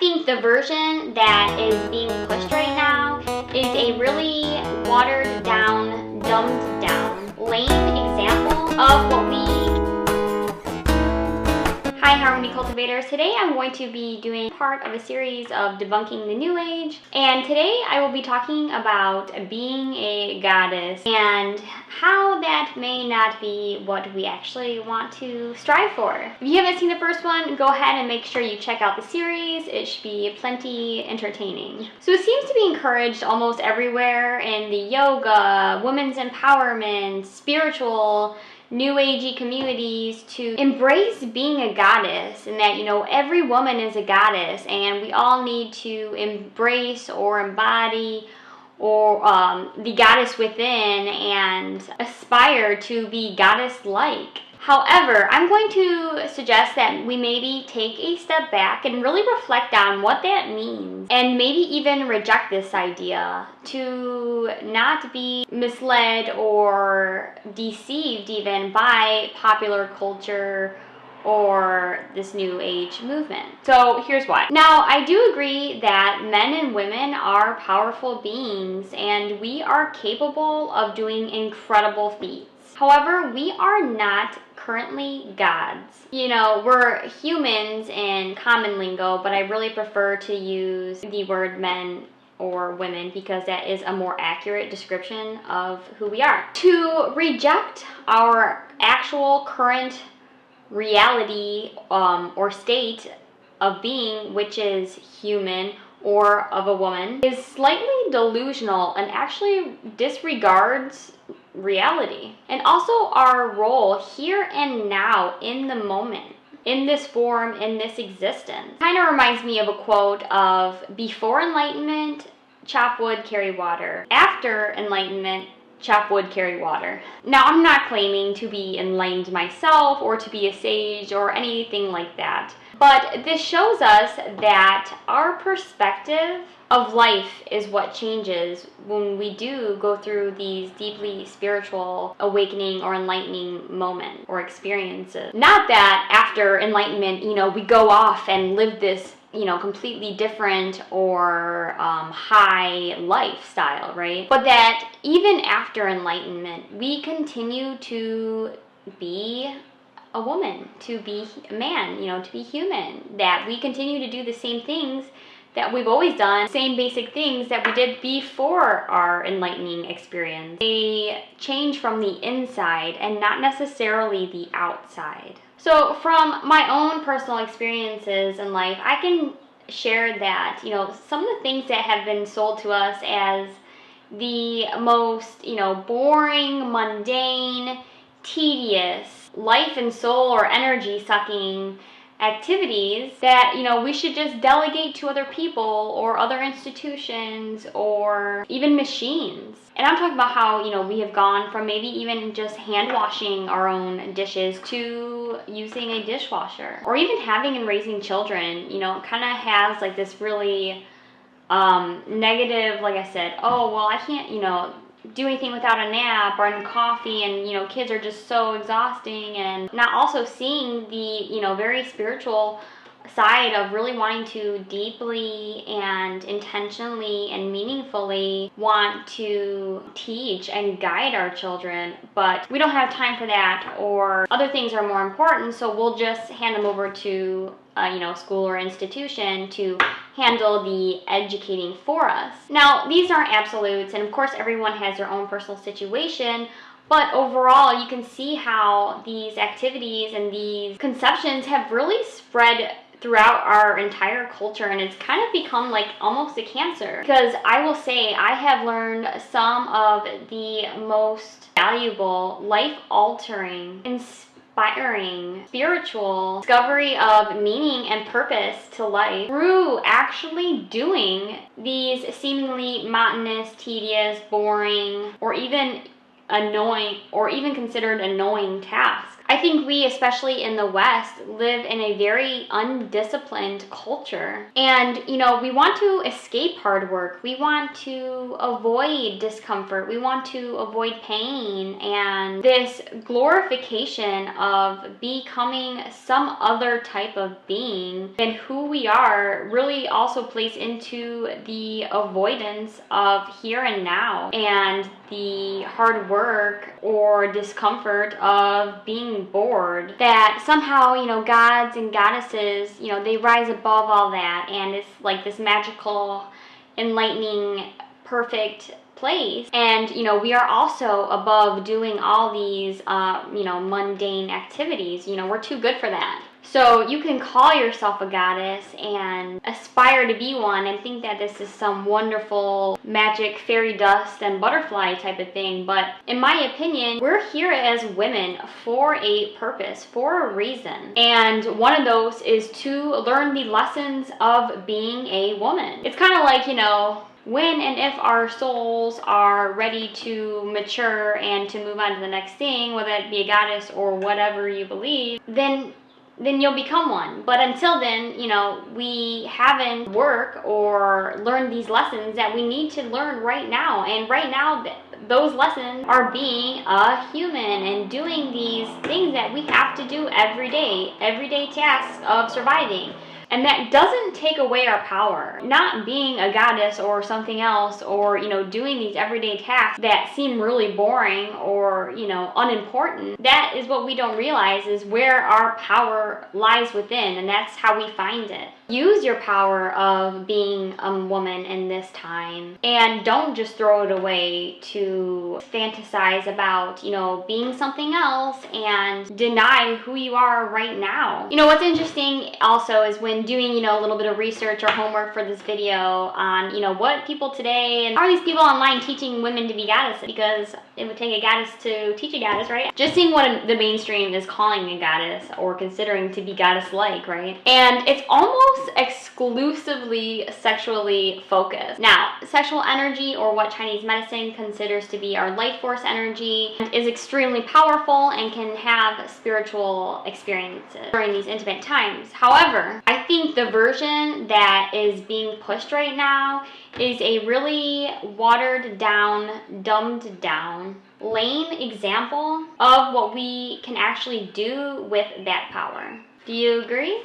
think the version that is being pushed right now is a really watered down, dumbed down, lame example of what we... Hi Harmony Cultivators, today I'm going to be doing part of a series of debunking the New Age, and today I will be talking about being a goddess and how that may not be what we actually want to strive for. If you haven't seen the first one, go ahead and make sure you check out the series. It should be plenty entertaining. So it seems to be encouraged almost everywhere in the yoga, women's empowerment, spiritual, new agey communities to embrace being a goddess, and that, you know, every woman is a goddess and we all need to embrace or embody or the goddess within and aspire to be goddess-like. However, I'm going to suggest that we maybe take a step back and really reflect on what that means, and maybe even reject this idea to not be misled or deceived even by popular culture or this new age movement. So here's why. Now, I do agree that men and women are powerful beings and we are capable of doing incredible feats. However, we are not currently gods. You know, we're humans in common lingo, but I really prefer to use the word men or women because that is a more accurate description of who we are. To reject our actual current reality or state of being, which is human or of a woman, is slightly delusional and actually disregards reality and also our role here and now in the moment, in this form, in this existence. Kind of reminds me of a quote of, before enlightenment, chop wood, carry water. After enlightenment, chop wood, carry water. Now, I'm not claiming to be enlightened myself or to be a sage or anything like that, but this shows us that our perspective of life is what changes when we do go through these deeply spiritual awakening or enlightening moments or experiences. Not that after enlightenment, you know, we go off and live this, you know, completely different or high lifestyle, right? But that even after enlightenment, we continue to be a woman, to be a man, you know, to be human, that we continue to do the same things that we've always done, same basic things that we did before our enlightening experience. They change from the inside and not necessarily the outside. So from my own personal experiences in life, I can share that, you know, some of the things that have been sold to us as the most, you know, boring, mundane, tedious, life and soul or energy sucking activities that, you know, we should just delegate to other people or other institutions or even machines. And I'm talking about how, you know, we have gone from maybe even just hand washing our own dishes to using a dishwasher, or even having and raising children. You know, it kind of has like this really negative, like I said, oh, well, I can't, you know, do anything without a nap or coffee, and, you know, kids are just so exhausting, and not also seeing the, you know, very spiritual side of really wanting to deeply and intentionally and meaningfully want to teach and guide our children, but we don't have time for that, or other things are more important, so we'll just hand them over to you know, school or institution to handle the educating for us. Now, these aren't absolutes, and of course everyone has their own personal situation, but overall you can see how these activities and these conceptions have really spread throughout our entire culture, and it's kind of become like almost a cancer. Because I will say, I have learned some of the most valuable, life-altering, inspiring, spiritual discovery of meaning and purpose to life through actually doing these seemingly monotonous, tedious, boring, or even annoying, or even considered annoying tasks. I think we, especially in the West, live in a very undisciplined culture. And, we want to escape hard work. We want to avoid discomfort. We want to avoid pain. And this glorification of becoming some other type of being than who we are really also plays into the avoidance of here and now and the hard work or discomfort of being bored. That somehow, gods and goddesses, they rise above all that, and it's like this magical, enlightening, perfect place. And we are also above doing all these mundane activities. We're too good for that. So you can call yourself a goddess and aspire to be one and think that this is some wonderful magic fairy dust and butterfly type of thing. But in my opinion, we're here as women for a purpose, for a reason. And one of those is to learn the lessons of being a woman. It's kind of like, when and if our souls are ready to mature and to move on to the next thing, whether it be a goddess or whatever you believe, then you'll become one. But until then, we haven't worked or learned these lessons that we need to learn right now. And right now, those lessons are being a human and doing these things that we have to do everyday tasks of surviving. And that doesn't take away our power. Not being a goddess or something else, or, doing these everyday tasks that seem really boring or, unimportant. That is what we don't realize, is where our power lies within, and that's how we find it. Use your power of being a woman in this time, and don't just throw it away to fantasize about, being something else and deny who you are right now. What's interesting also is when doing, a little bit of research or homework for this video on, what people today, and are these people online teaching women to be goddesses? Because it would take a goddess to teach a goddess, right? Just seeing what the mainstream is calling a goddess or considering to be goddess-like, right? And it's almost exclusively sexually focused. Now, sexual energy, or what Chinese medicine considers to be our life force energy, is extremely powerful and can have spiritual experiences during these intimate times. However, I think the version that is being pushed right now is a really watered down, dumbed down, lame example of what we can actually do with that power. Do you agree?